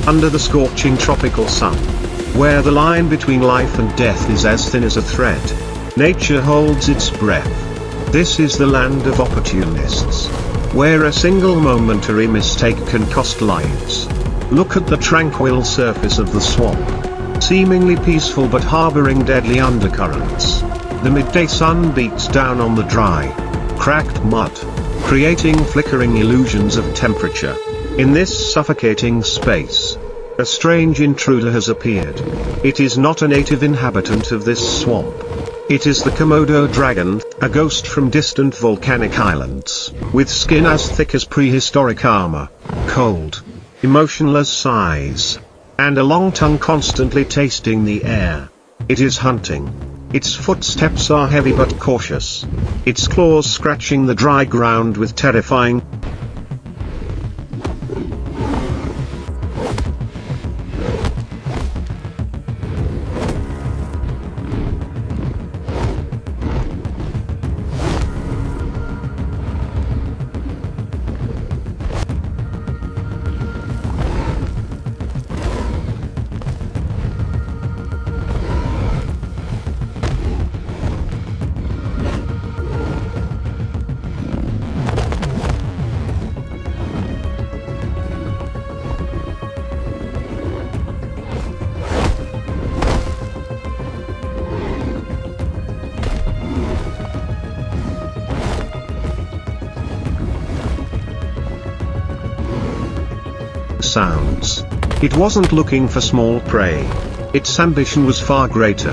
under the scorching tropical sun, where the line between life and death is as thin as a thread. Nature holds its breath. This is the land of opportunists, where a single momentary mistake can cost lives. Look at the tranquil surface of the swamp, seemingly peaceful but harboring deadly undercurrents. The midday sun beats down on the dry, cracked mud, creating flickering illusions of temperature. In this suffocating space, a strange intruder has appeared. It is not a native inhabitant of this swamp. It is the Komodo dragon, a ghost from distant volcanic islands, with skin as thick as prehistoric armor, cold, emotionless eyes, and a long tongue constantly tasting the air. It is hunting. Its footsteps are heavy but cautious, its claws scratching the dry ground with terrifying sounds. It wasn't looking for small prey. Its ambition was far greater.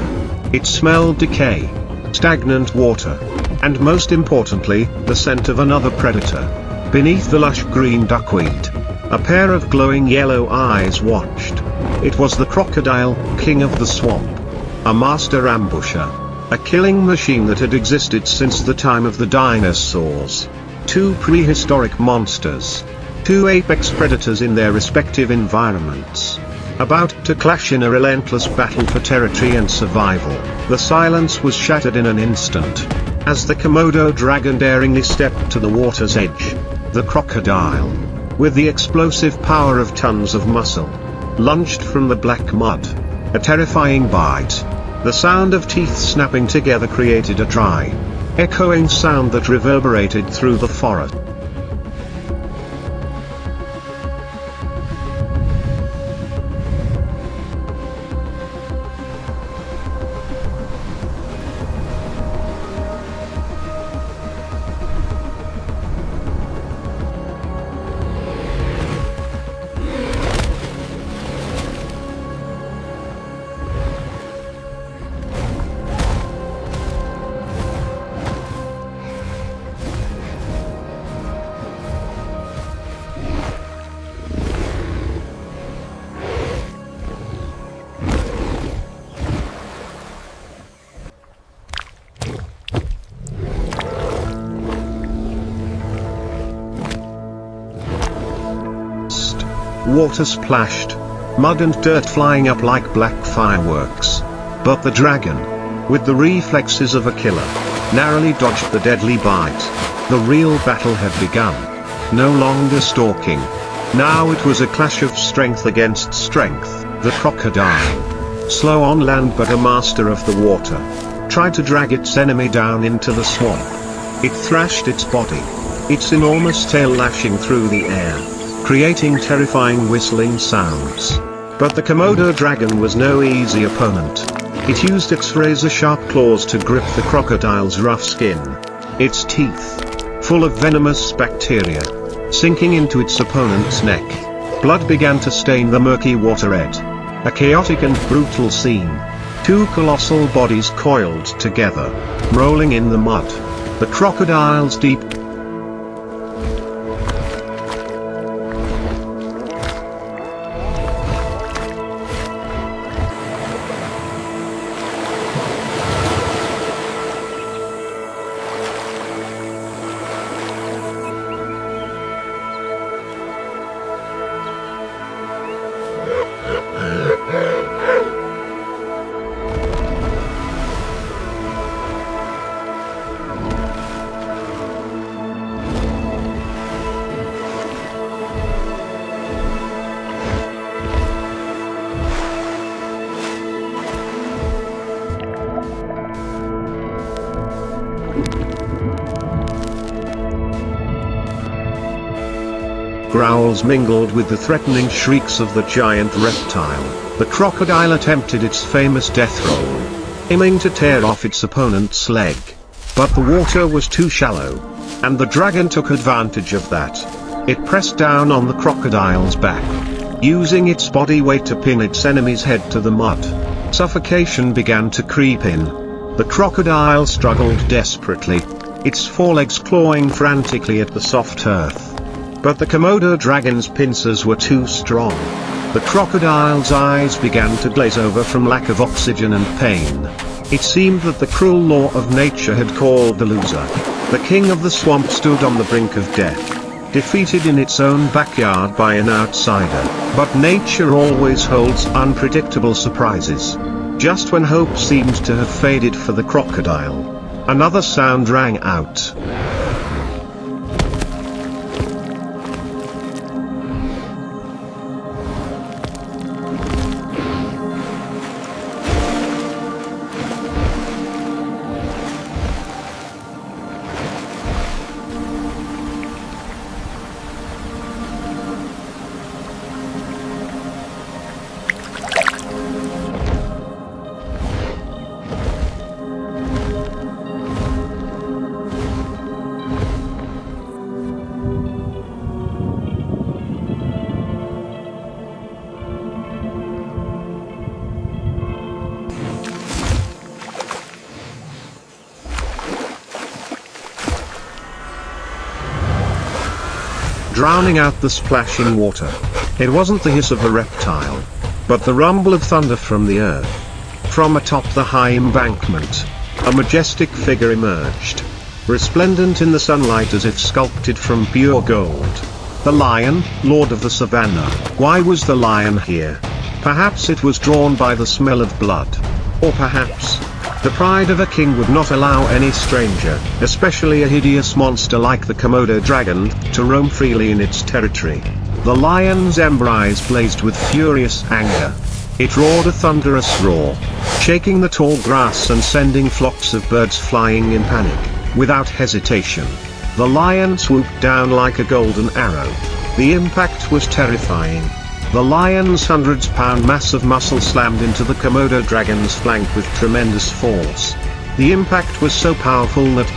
It smelled decay, stagnant water, and most importantly, the scent of another predator. Beneath the lush green duckweed, a pair of glowing yellow eyes watched. It was the crocodile, king of the swamp. A master ambusher. A killing machine that had existed since the time of the dinosaurs. Two prehistoric monsters. Two apex predators in their respective environments, about to clash in a relentless battle for territory and survival. The silence was shattered in an instant, as the Komodo dragon daringly stepped to the water's edge. The crocodile, with the explosive power of tons of muscle, lunged from the black mud. A terrifying bite. The sound of teeth snapping together created a dry, echoing sound that reverberated through the forest. Water splashed, mud and dirt flying up like black fireworks. But the dragon, with the reflexes of a killer, narrowly dodged the deadly bite. The real battle had begun. No longer stalking. Now it was a clash of strength against strength. The crocodile, slow on land but a master of the water, tried to drag its enemy down into the swamp. It thrashed its body, its enormous tail lashing through the air, creating terrifying whistling sounds. But the Komodo dragon was no easy opponent. It used its razor-sharp claws to grip the crocodile's rough skin. Its teeth, full of venomous bacteria, sinking into its opponent's neck. Blood began to stain the murky water edge. A chaotic and brutal scene. Two colossal bodies coiled together, rolling in the mud. The crocodile's deep Growls mingled with the threatening shrieks of the giant reptile. The crocodile attempted its famous death roll, aiming to tear off its opponent's leg. But the water was too shallow, and the dragon took advantage of that. It pressed down on the crocodile's back, using its body weight to pin its enemy's head to the mud. Suffocation began to creep in. The crocodile struggled desperately, its forelegs clawing frantically at the soft earth. But the Komodo dragon's pincers were too strong. The crocodile's eyes began to glaze over from lack of oxygen and pain. It seemed that the cruel law of nature had called the loser. The king of the swamp stood on the brink of death, defeated in its own backyard by an outsider. But nature always holds unpredictable surprises. Just when hope seemed to have faded for the crocodile, another sound rang out. Drowning out the splashing water. It wasn't the hiss of a reptile, but the rumble of thunder from the earth. From atop the high embankment, a majestic figure emerged, resplendent in the sunlight as if sculpted from pure gold. The lion, lord of the savannah. Why was the lion here? Perhaps it was drawn by the smell of blood. Or perhaps the pride of a king would not allow any stranger, especially a hideous monster like the Komodo dragon, to roam freely in its territory. The lion's ember eyes blazed with furious anger. It roared a thunderous roar, shaking the tall grass and sending flocks of birds flying in panic. Without hesitation, the lion swooped down like a golden arrow. The impact was terrifying. The lion's 100-pound mass of muscle slammed into the Komodo dragon's flank with tremendous force. The impact was so powerful that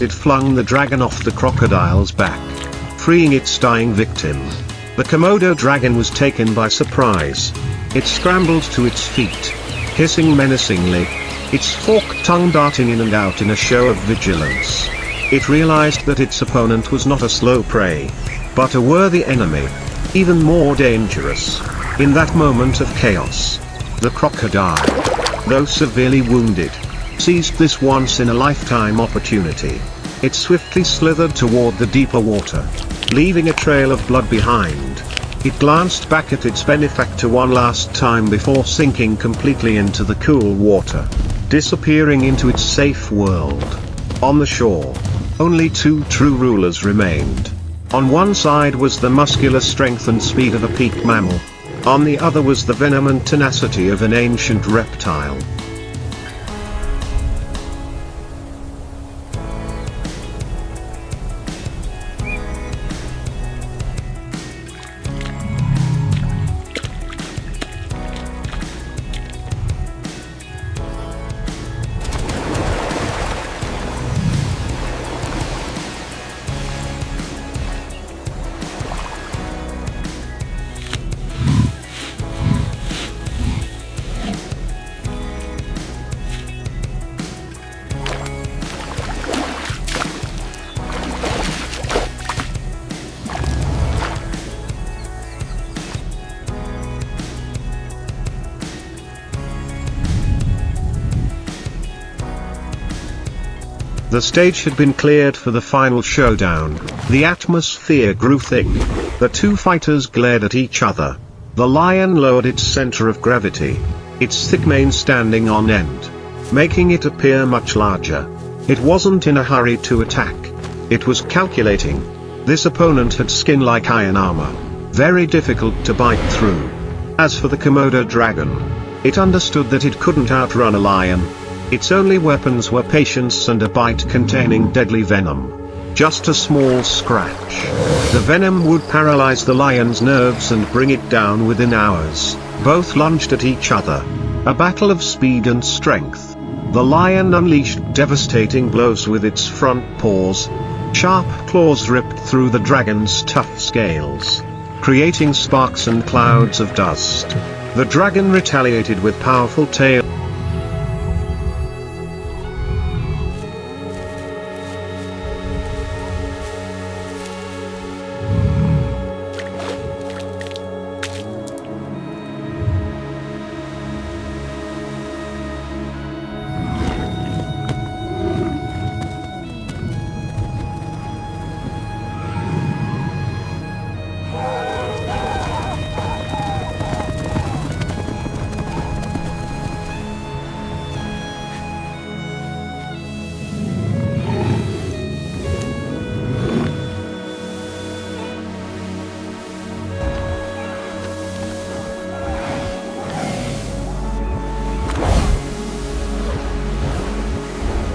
it flung the dragon off the crocodile's back, freeing its dying victim. The Komodo dragon was taken by surprise. It scrambled to its feet, hissing menacingly, its forked tongue darting in and out in a show of vigilance. It realized that its opponent was not a slow prey, but a worthy enemy, even more dangerous. In that moment of chaos, the crocodile, though severely wounded, seized this once-in-a-lifetime opportunity. It swiftly slithered toward the deeper water, leaving a trail of blood behind. It glanced back at its benefactor one last time before sinking completely into the cool water, disappearing into its safe world. On the shore, only two true rulers remained. On one side was the muscular strength and speed of a peak mammal. On the other was the venom and tenacity of an ancient reptile. The stage had been cleared for the final showdown. The atmosphere grew thick. The two fighters glared at each other. The lion lowered its center of gravity, its thick mane standing on end, making it appear much larger. It wasn't in a hurry to attack. It was calculating. This opponent had skin like iron armor, very difficult to bite through. As for the Komodo dragon, it understood that it couldn't outrun a lion. Its only weapons were patience and a bite containing deadly venom. Just a small scratch. The venom would paralyze the lion's nerves and bring it down within hours. Both lunged at each other. A battle of speed and strength. The lion unleashed devastating blows with its front paws. Sharp claws ripped through the dragon's tough scales, creating sparks and clouds of dust. The dragon retaliated with powerful tail.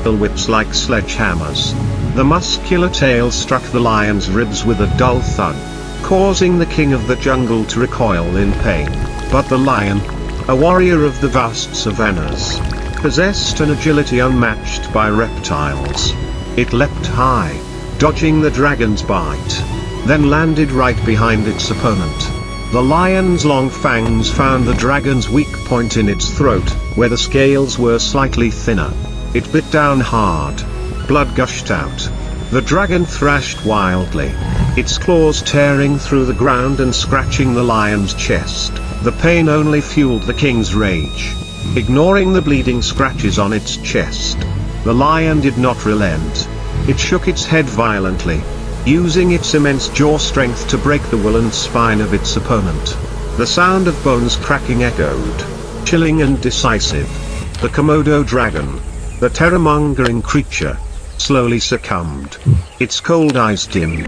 Whips like sledgehammers. The muscular tail struck the lion's ribs with a dull thud, causing the king of the jungle to recoil in pain. But the lion, a warrior of the vast savannas, possessed an agility unmatched by reptiles. It leapt high, dodging the dragon's bite, then landed right behind its opponent. The lion's long fangs found the dragon's weak point in its throat, where the scales were slightly thinner. It bit down hard. Blood gushed out. The dragon thrashed wildly, its claws tearing through the ground and scratching the lion's chest. The pain only fueled the king's rage. Ignoring the bleeding scratches on its chest, the lion did not relent. It shook its head violently, using its immense jaw strength to break the will and spine of its opponent. The sound of bones cracking echoed, chilling and decisive. The Komodo dragon, the terror-mongering creature, slowly succumbed. Its cold eyes dim,